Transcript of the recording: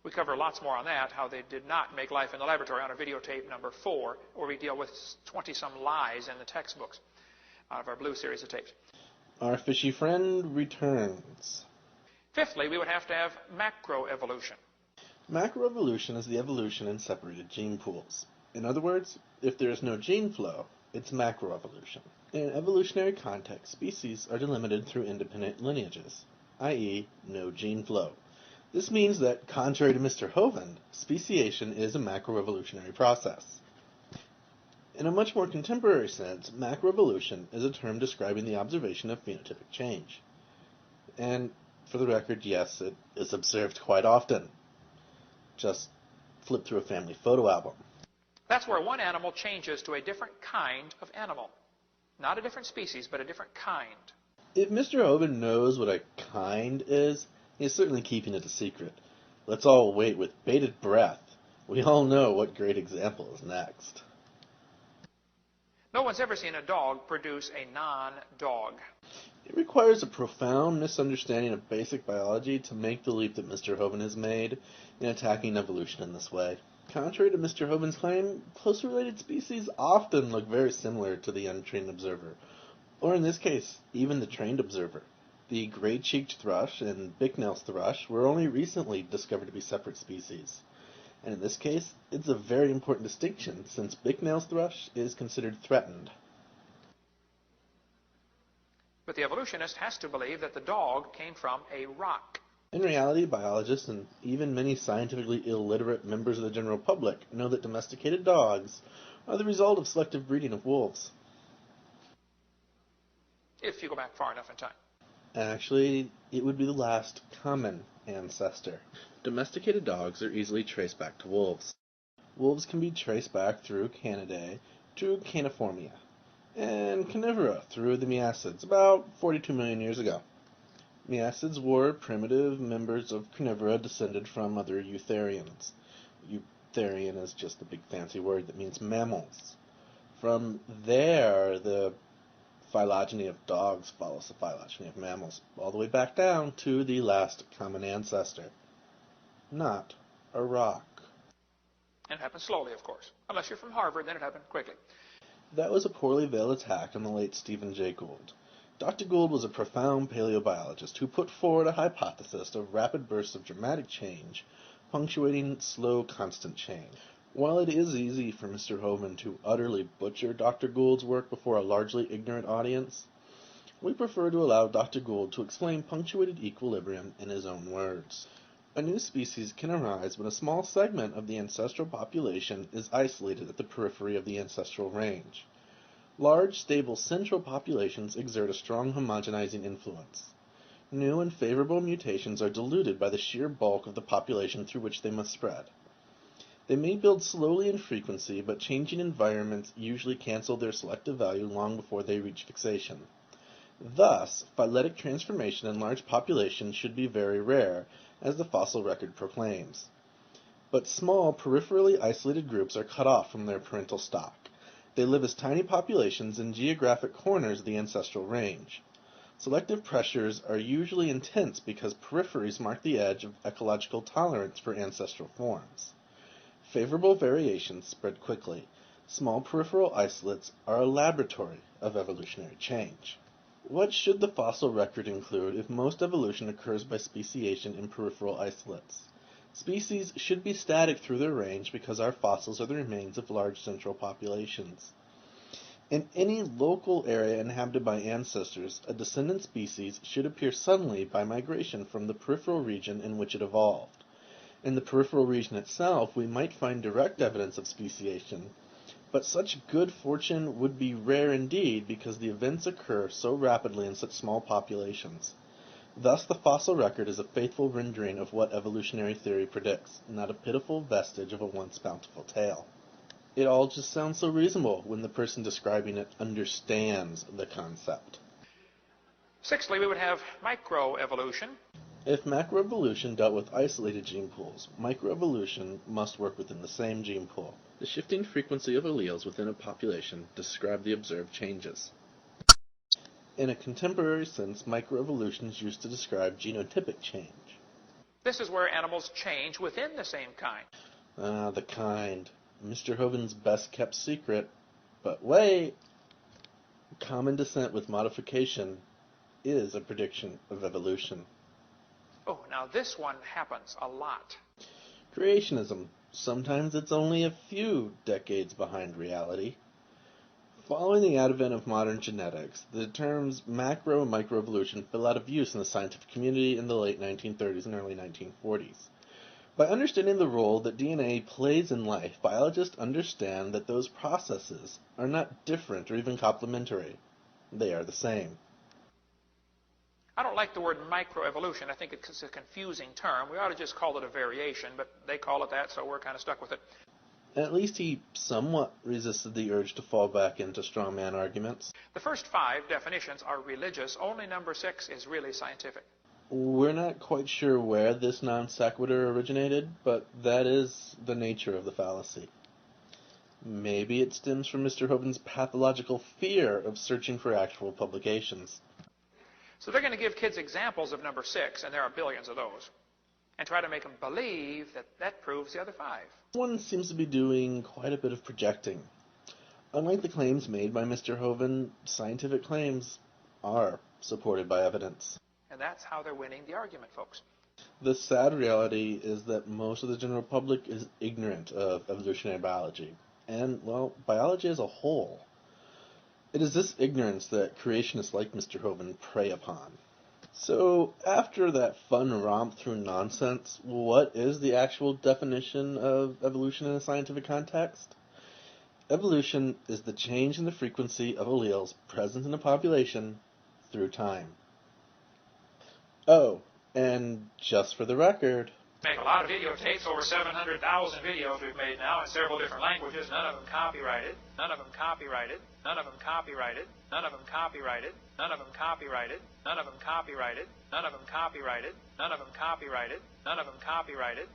We cover lots more on that, how they did not make life in the laboratory on a videotape number 4, where we deal with 20-some lies in the textbooks out of our blue series of tapes. Our fishy friend returns. Fifthly, we would have to have macroevolution. Macroevolution is the evolution in separated gene pools. In other words, if there is no gene flow, it's macroevolution. In an evolutionary context, species are delimited through independent lineages, i.e., no gene flow. This means that, contrary to Mr. Hovind, speciation is a macroevolutionary process. In a much more contemporary sense, macroevolution is a term describing the observation of phenotypic change. And, for the record, yes, it is observed quite often. Just flip through a family photo album. That's where one animal changes to a different kind of animal. Not a different species, but a different kind. If Mr. Hovind knows what a kind is, he is certainly keeping it a secret. Let's all wait with bated breath. We all know what great example is next. No one's ever seen a dog produce a non-dog. It requires a profound misunderstanding of basic biology to make the leap that Mr. Hovind has made in attacking evolution in this way. Contrary to Mr. Hovind's claim, closely related species often look very similar to the untrained observer, or in this case, even the trained observer. The gray-cheeked thrush and bicknail thrush were only recently discovered to be separate species. And in this case, it's a very important distinction, since bicknail thrush is considered threatened. But the evolutionist has to believe that the dog came from a rock. In reality, biologists and even many scientifically illiterate members of the general public know that domesticated dogs are the result of selective breeding of wolves. If you go back far enough in time. Actually, it would be the last common ancestor. Domesticated dogs are easily traced back to wolves. Wolves can be traced back through Canidae to Caniformia, and Carnivora through the Miacids about 42 million years ago. Miacids were primitive members of Carnivora descended from other eutherians. Eutherian is just a big fancy word that means mammals. From there, the phylogeny of dogs follows the phylogeny of mammals, all the way back down to the last common ancestor. Not a rock. And it happened slowly, of course. Unless you're from Harvard, then it happened quickly. That was a poorly veiled attack on the late Stephen Jay Gould. Dr. Gould was a profound paleobiologist who put forward a hypothesis of rapid bursts of dramatic change, punctuating slow, constant change. While it is easy for Mr. Hovind to utterly butcher Dr. Gould's work before a largely ignorant audience, we prefer to allow Dr. Gould to explain punctuated equilibrium in his own words. A new species can arise when a small segment of the ancestral population is isolated at the periphery of the ancestral range. Large, stable central populations exert a strong homogenizing influence. New and favorable mutations are diluted by the sheer bulk of the population through which they must spread. They may build slowly in frequency, but changing environments usually cancel their selective value long before they reach fixation. Thus, phyletic transformation in large populations should be very rare, as the fossil record proclaims. But small, peripherally isolated groups are cut off from their parental stock. They live as tiny populations in geographic corners of the ancestral range. Selective pressures are usually intense because peripheries mark the edge of ecological tolerance for ancestral forms. Favorable variations spread quickly. Small peripheral isolates are a laboratory of evolutionary change. What should the fossil record include if most evolution occurs by speciation in peripheral isolates? Species should be static through their range because our fossils are the remains of large central populations. In any local area inhabited by ancestors, a descendant species should appear suddenly by migration from the peripheral region in which it evolved. In the peripheral region itself, we might find direct evidence of speciation, but such good fortune would be rare indeed because the events occur so rapidly in such small populations. Thus, the fossil record is a faithful rendering of what evolutionary theory predicts, not a pitiful vestige of a once bountiful tale. It all just sounds so reasonable when the person describing it understands the concept. Sixthly, we would have microevolution. If macroevolution dealt with isolated gene pools, microevolution must work within the same gene pool. The shifting frequency of alleles within a population describe the observed changes. In a contemporary sense, microevolution is used to describe genotypic change. This is where animals change within the same kind. The kind. Mr. Hovind's best-kept secret. But wait! Common descent with modification is a prediction of evolution. Oh, now this one happens a lot. Creationism. Sometimes it's only a few decades behind reality. Following the advent of modern genetics, the terms macro and microevolution fell out of use in the scientific community in the late 1930s and early 1940s. By understanding the role that DNA plays in life, biologists understand that those processes are not different or even complementary. They are the same. I don't like the word microevolution. I think it's a confusing term. We ought to just call it a variation, but they call it that, so we're kind of stuck with it. At least he somewhat resisted the urge to fall back into strongman arguments. The first 5 definitions are religious. Only number 6 is really scientific. We're not quite sure where this non sequitur originated, but that is the nature of the fallacy. Maybe it stems from Mr. Hovind's pathological fear of searching for actual publications. So they're going to give kids examples of number 6, and there are billions of those, and try to make them believe that that proves the other 5. One seems to be doing quite a bit of projecting. Unlike the claims made by Mr. Hovind, scientific claims are supported by evidence. And that's how they're winning the argument, folks. The sad reality is that most of the general public is ignorant of evolutionary biology, and, well, biology as a whole. It is this ignorance that creationists like Mr. Hovind prey upon. So, after that fun romp through nonsense, what is the actual definition of evolution in a scientific context? Evolution is the change in the frequency of alleles present in a population through time. Oh, and just for the record, Make a lot of videotapes, over 700,000 videos we've made now in several different languages, none of them copyrighted, none of them copyrighted, none of them copyrighted, none of them copyrighted, none of them copyrighted, none of them copyrighted, none of them copyrighted, none of them copyrighted, none of them copyrighted.